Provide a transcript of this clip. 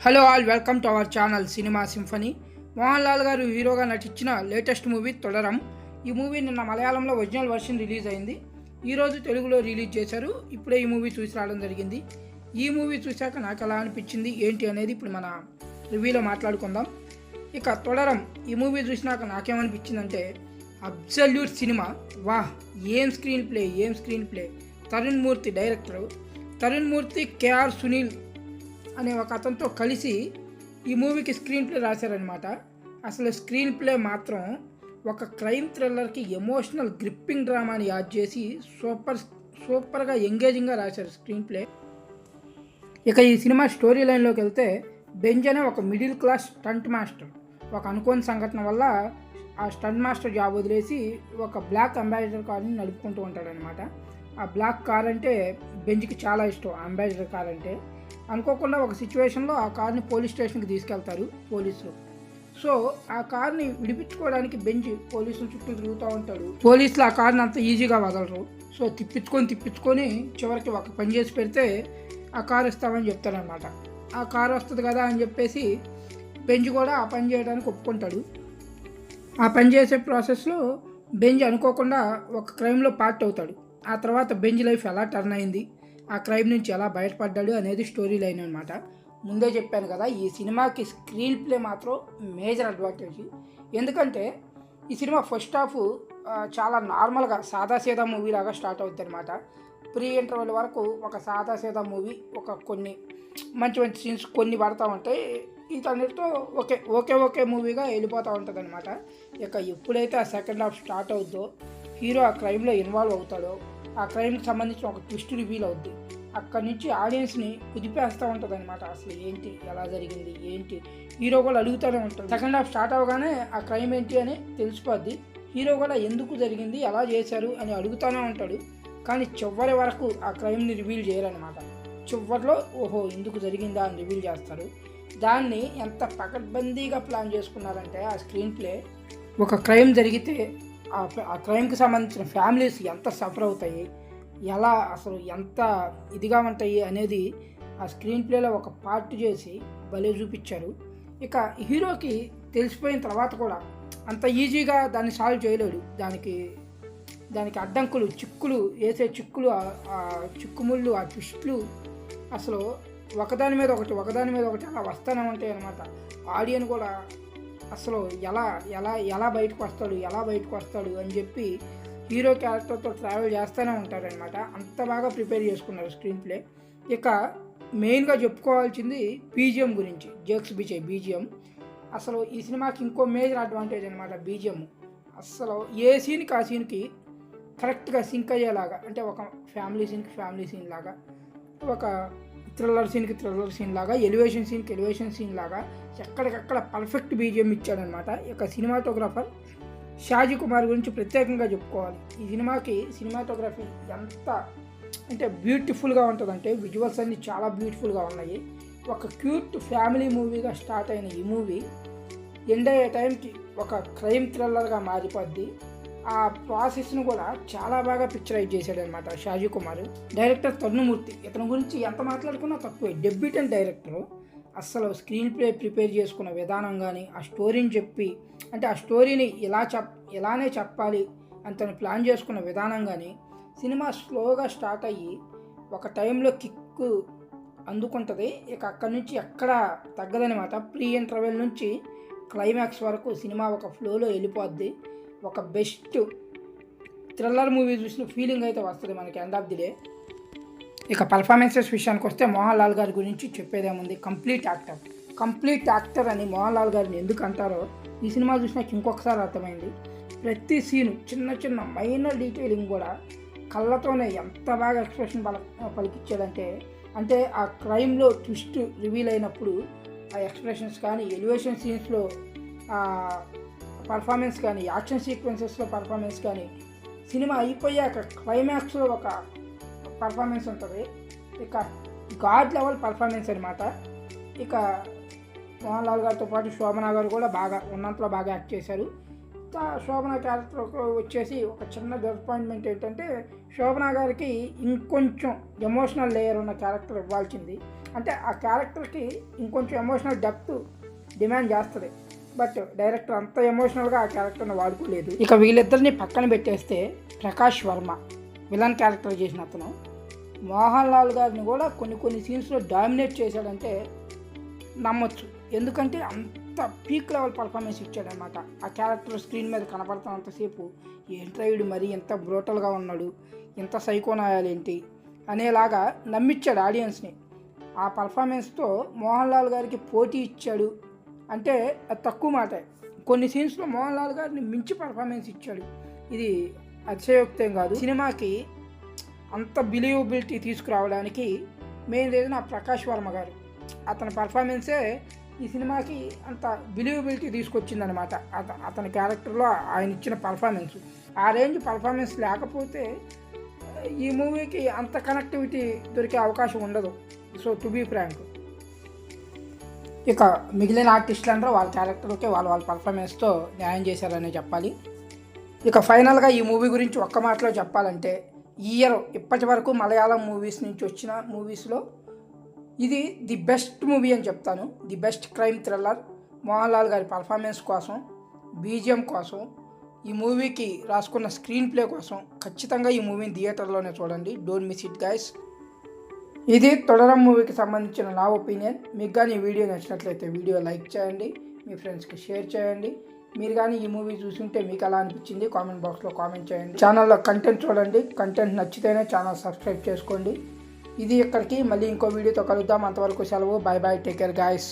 Hello all, welcome to our channel cinema symphony. Mohan Lal గారు హీరోగా నటించిన లేటెస్ట్ మూవీ తొడరం. ఈ మూవీ నిన్న మలయాళంలో ఒరిజినల్ వర్షన్ రిలీజ్ అయింది. ఈరోజు తెలుగులో రిలీజ్ చేశారు. ఇప్పుడే ఈ మూవీ చూసి రావడం జరిగింది. ఈ మూవీ చూశాక నాకు ఎలా అనిపించింది ఏంటి అనేది ఇప్పుడు మన రివ్యూలో మాట్లాడుకుందాం. ఇక తొడరం ఈ మూవీ చూసినాక నాకేమనిపించిందంటే అబ్సల్యూట్ సినిమా. వాహ్, ఏం స్క్రీన్ ప్లే. తరుణ్ మూర్తి డైరెక్టరు. తరుణ్ మూర్తి, కేఆర్ సునీల్ అనే ఒక అతనితో కలిసి ఈ మూవీకి స్క్రీన్ ప్లే రాశారనమాట. అసలు స్క్రీన్ ప్లే మాత్రం ఒక క్రైమ్ థ్రిల్లర్కి ఎమోషనల్ గ్రిప్పింగ్ డ్రామాని యాడ్ చేసి సూపర్గా ఎంగేజింగ్గా రాశారు స్క్రీన్ ప్లే. ఇక ఈ సినిమా స్టోరీ లైన్లోకి వెళ్తే, బెంజ్ అనే ఒక మిడిల్ క్లాస్ స్టంట్ మాస్టర్ ఒక అనుకోని సంఘటన వల్ల ఆ స్టంట్ మాస్టర్ జాబ్ వదిలేసి ఒక బ్లాక్ అంబాసిడర్ కార్ని నడుపుకుంటూ ఉంటాడనమాట. ఆ బ్లాక్ కార్ అంటే బెంజ్కి చాలా ఇష్టం. అంబాసిడర్ కార్ అంటే అనుకోకుండా ఒక సిచ్యువేషన్లో ఆ కార్ని పోలీస్ స్టేషన్కి తీసుకెళ్తారు పోలీసులు. సో ఆ కార్ని విడిపించుకోవడానికి బెంజ్ పోలీసులు చుట్టూ తిరుగుతూ ఉంటాడు. పోలీసులు ఆ కార్ని అంత ఈజీగా వదలరు. సో తిప్పించుకొని చివరికి ఒక పని చేసి పెడితే ఆ కారు ఇస్తామని చెప్తారనమాట. ఆ కారు వస్తుంది కదా అని చెప్పేసి బెంజ్ కూడా ఆ పని చేయడానికి ఒప్పుకుంటాడు. ఆ పని చేసే ప్రాసెస్లో బెంజ్ అనుకోకుండా ఒక క్రైమ్లో పార్ట్ అవుతాడు. ఆ తర్వాత బెంజ్ లైఫ్ ఎలా టర్న్ అయింది, ఆ క్రైమ్ నుంచి ఎలా బయటపడ్డాడు అనేది స్టోరీ లైన్ అనమాట. ముందే చెప్పాను కదా, ఈ సినిమాకి స్క్రీన్ ప్లే మాత్రం మేజర్ అడ్వాంటేజ్. ఎందుకంటే ఈ సినిమా ఫస్ట్ హాఫ్ చాలా నార్మల్గా సాదాసీదా మూవీ లాగా స్టార్ట్ అవుతుంది అనమాట. ప్రీ ఇంటర్వెల్ వరకు ఒక సాదాసీదా మూవీ, ఒక కొన్ని మంచి సీన్స్ కొన్ని పడతా ఉంటాయి. ఇతనితో ఓకే మూవీగా వెళ్ళిపోతూ ఉంటుంది అనమాట. ఇక ఎప్పుడైతే ఆ సెకండ్ హాఫ్ స్టార్ట్ అవుద్దో, హీరో ఆ క్రైమ్లో ఇన్వాల్వ్ అవుతాడో, ఆ క్రైమ్కి సంబంధించిన ఒక ట్విస్ట్ రివీల్ అవుద్ది. అక్కడి నుంచి ఆడియన్స్ని కుదిపేస్తూ ఉంటుంది అనమాట. అసలు ఏంటి, ఎలా జరిగింది ఏంటి, హీరో కూడా అడుగుతూనే ఉంటాడు. సెకండ్ హాఫ్ స్టార్ట్ అవ్వగానే ఆ క్రైమ్ ఏంటి అని తెలిసిపోద్ది. హీరో కూడా ఎందుకు జరిగింది, ఎలా చేశారు అని అడుగుతూనే ఉంటాడు. కానీ చివరి వరకు ఆ క్రైమ్ని రివీల్ చేయరనమాట. చివరిలో ఓహో ఎందుకు జరిగిందా అని రివీల్ చేస్తారు. దాన్ని ఎంత పకడ్బందీగా ప్లాన్ చేసుకున్నారంటే ఆ స్క్రీన్ ప్లే, ఒక క్రైమ్ జరిగితే ఆ క్రైమ్కి సంబంధించిన ఫ్యామిలీస్ ఎంత సఫర్ అవుతాయి, ఎలా అసలు ఎంత ఇదిగా ఉంటాయి అనేది ఆ స్క్రీన్ ప్లేలో ఒక పార్ట్ చేసి భలే చూపించారు. ఇక హీరోకి తెలిసిపోయిన తర్వాత కూడా అంత ఈజీగా దాన్ని సాల్వ్ చేయలేడు. దానికి అడ్డంకులు, చిక్కులు వేసే చిక్కులు, ఆ చిక్కుముళ్ళు, ఆ ట్విస్టులు అసలు ఒకదాని మీద ఒకటి అలా వస్తూనే ఉంటాయి అన్నమాట. ఆడియన్ కూడా అసలు ఎలా బయటకు వస్తాడు అని చెప్పి హీరో క్యారెక్టర్తో ట్రావెల్ చేస్తూనే ఉంటారనమాట. అంత బాగా ప్రిపేర్ చేసుకున్నారు స్క్రీన్ ప్లే. ఇక మెయిన్గా చెప్పుకోవాల్సింది బీజిఎం గురించి. జేక్స్ బిజయ్ బీజిఎం అసలు ఈ సినిమాకి ఇంకో మేజర్ అడ్వాంటేజ్ అనమాట. బీజిఎం అసలు ఏ సీన్కి ఆ సీన్కి కరెక్ట్గా సింక్ అయ్యేలాగా, అంటే ఒక ఫ్యామిలీ సీన్ లాగా, ఒక థ్రిల్లర్ సీన్ లాగా, ఎలివేషన్ సీన్ లాగా ఎక్కడికక్కడ పర్ఫెక్ట్ బీజిఎం ఇచ్చాడనమాట. ఇక సినిమాటోగ్రాఫర్ షాజీ కుమార్ గురించి ప్రత్యేకంగా చెప్పుకోవాలి. ఈ సినిమాకి సినిమాటోగ్రఫీ ఎంత అంటే బ్యూటిఫుల్గా ఉంటుందంటే, విజువల్స్ అన్నీ చాలా బ్యూటిఫుల్గా ఉన్నాయి. ఒక క్యూట్ ఫ్యామిలీ మూవీగా స్టార్ట్ అయిన ఈ మూవీ ఎండ్ అయ్యే టైంకి ఒక క్రైమ్ థ్రిల్లర్గా మారిపోద్ది. ఆ ప్రాసెస్ను కూడా చాలా బాగా పిక్చరైజ్ చేశాడనమాట షాజీ కుమార్. డైరెక్టర్ తరుణ్ మూర్తి, ఇతని గురించి ఎంత మాట్లాడుకున్నా తక్కువే. Debutant director. అస్సలు స్క్రీన్ ప్లే ప్రిపేర్ చేసుకున్న విధానం కానీ, ఆ స్టోరీని చెప్పి, అంటే ఆ స్టోరీని ఇలానే చెప్పాలి అని తను ప్లాన్ చేసుకున్న విధానం కానీ, సినిమా స్లోగా స్టార్ట్ అయ్యి ఒక టైంలో కిక్ అందుకుంటుంది. ఇక అక్కడి నుంచి ఎక్కడ తగ్గదనమాట. ప్రీ ఇంటర్వెల్ నుంచి క్లైమాక్స్ వరకు సినిమా ఒక ఫ్లోలో వెళ్ళిపోద్ది. ఒక బెస్ట్ థ్రిల్లర్ మూవీ చూసిన ఫీలింగ్ అయితే వస్తుంది మనకి ఎండ్ ఆఫ్ ది డే. ఇక పర్ఫార్మెన్సెస్ విషయానికి వస్తే, మోహన్ లాల్ గారి గురించి చెప్పేదేముంది, కంప్లీట్ యాక్టర్ అని మోహన్ లాల్ గారిని ఎందుకు అంటారో ఈ సినిమా చూసినాక ఇంకొకసారి అర్థమైంది. ప్రతి సీను చిన్న మైనర్ డీటెయిలింగ్ కూడా కళ్ళతోనే ఎంత బాగా ఎక్స్ప్రెషన్ పలికిచ్చాడంటే, అంటే ఆ క్రైమ్లో ట్విస్ట్ రివీల్ అయినప్పుడు ఆ ఎక్స్ప్రెషన్స్ కానీ, ఎలివేషన్ సీన్స్లో పర్ఫార్మెన్స్ కానీ, యాక్షన్ సీక్వెన్సెస్లో పర్ఫార్మెన్స్ కానీ, సినిమా అయిపోయాక క్లైమాక్స్లో ఒక పర్ఫార్మెన్స్ ఉంటుంది. ఇక గాడ్ లెవెల్ పర్ఫార్మెన్స్ అనమాట. ఇక మోహన్ లాల్ గారితో పాటు శోభనా గారు కూడా బాగా ఉన్నంతలో బాగా యాక్ట్ చేశారు. శోభనా క్యారెక్టర్ వచ్చేసి ఒక చిన్న డిసప్పాయింట్మెంట్ ఏంటంటే, శోభనా గారికి ఇంకొంచెం ఎమోషనల్ లేయర్ ఉన్న క్యారెక్టర్ ఇవ్వాల్సింది. అంటే ఆ క్యారెక్టర్కి ఇంకొంచెం ఎమోషనల్ డెప్త్ డిమాండ్ చేస్తుంది. బట్ డైరెక్టర్ అంత ఎమోషనల్గా ఆ క్యారెక్టర్ని వాడుకోలేదు. ఇక వీళ్ళిద్దరిని పక్కన పెట్టేస్తే ప్రకాష్ వర్మ విలన్ క్యారెక్టర్ చేసిన అతను మోహన్ లాల్ గారిని కూడా కొన్ని సీన్స్లో డామినేట్ చేశాడంటే నమ్మొచ్చు. ఎందుకంటే అంత పీక్ లెవెల్ పర్ఫార్మెన్స్ ఇచ్చాడనమాట. ఆ క్యారెక్టర్ స్క్రీన్ మీద కనపడుతున్నంతసేపు ఏంట్రా వీడు మరీ ఎంత బ్రూటల్గా ఉన్నాడు, ఎంత సైకోనాయాలేంటి అనేలాగా నమ్మిచ్చాడు ఆడియన్స్ని. ఆ పర్ఫార్మెన్స్తో మోహన్ లాల్ గారికి పోటీ ఇచ్చాడు అంటే అది తక్కువ మాటే. కొన్ని సీన్స్లో మోహన్ లాల్ గారిని మించి పర్ఫార్మెన్స్ ఇచ్చాడు. ఇది అతిశయోక్తం కాదు. సినిమాకి అంత బిలీవబిలిటీ తీసుకురావడానికి మెయిన్ రీజన్ ఆ ప్రకాష్ వర్మ గారు. అతని పర్ఫార్మెన్సే ఈ సినిమాకి అంత బిలీవబిలిటీ తీసుకొచ్చిందనమాట. అతని క్యారెక్టర్లో ఆయన ఇచ్చిన పర్ఫార్మెన్స్, ఆ రేంజ్ పర్ఫార్మెన్స్ లేకపోతే ఈ మూవీకి అంత కనెక్టివిటీ దొరికే అవకాశం ఉండదు. సో టు బీ ఫ్రాంక్, ఇక మిగిలిన ఆర్టిస్టులు అందరూ వాళ్ళ క్యారెక్టర్కే వాళ్ళ పర్ఫార్మెన్స్తో న్యాయం చేశారనే చెప్పాలి. ఇక ఫైనల్గా ఈ మూవీ గురించి ఒక్క మాటలో చెప్పాలంటే, ఈ ఇయర్ ఇప్పటి వరకు మలయాళం మూవీస్ నుంచి వచ్చిన మూవీస్లో ఇది ది బెస్ట్ మూవీ అని చెప్తాను. The best crime thriller. Mohan Lal గారి పర్ఫార్మెన్స్ కోసం, బీజిఎం కోసం, ఈ మూవీకి రాసుకున్న స్క్రీన్ ప్లే కోసం ఖచ్చితంగా ఈ మూవీని థియేటర్లోనే చూడండి. Don't miss it guys. ఇది తొడరం మూవీకి సంబంధించిన నా ఒపీనియన్. మీకు కానీ ఈ వీడియో నచ్చినట్లయితే వీడియో లైక్ చేయండి, మీ ఫ్రెండ్స్కి షేర్ చేయండి. మీరు కానీ ఈ మూవీ చూసుంటే మీకు ఎలా అనిపించింది కామెంట్ బాక్స్లో కామెంట్ చేయండి. ఛానల్లో కంటెంట్ చూడండి, కంటెంట్ నచ్చితేనే ఛానల్ సబ్స్క్రైబ్ చేసుకోండి. ఇది ఇక్కడికి, మళ్ళీ ఇంకో వీడియోతో కలుద్దాం. అంతవరకు సెలవు. By by, take care guys.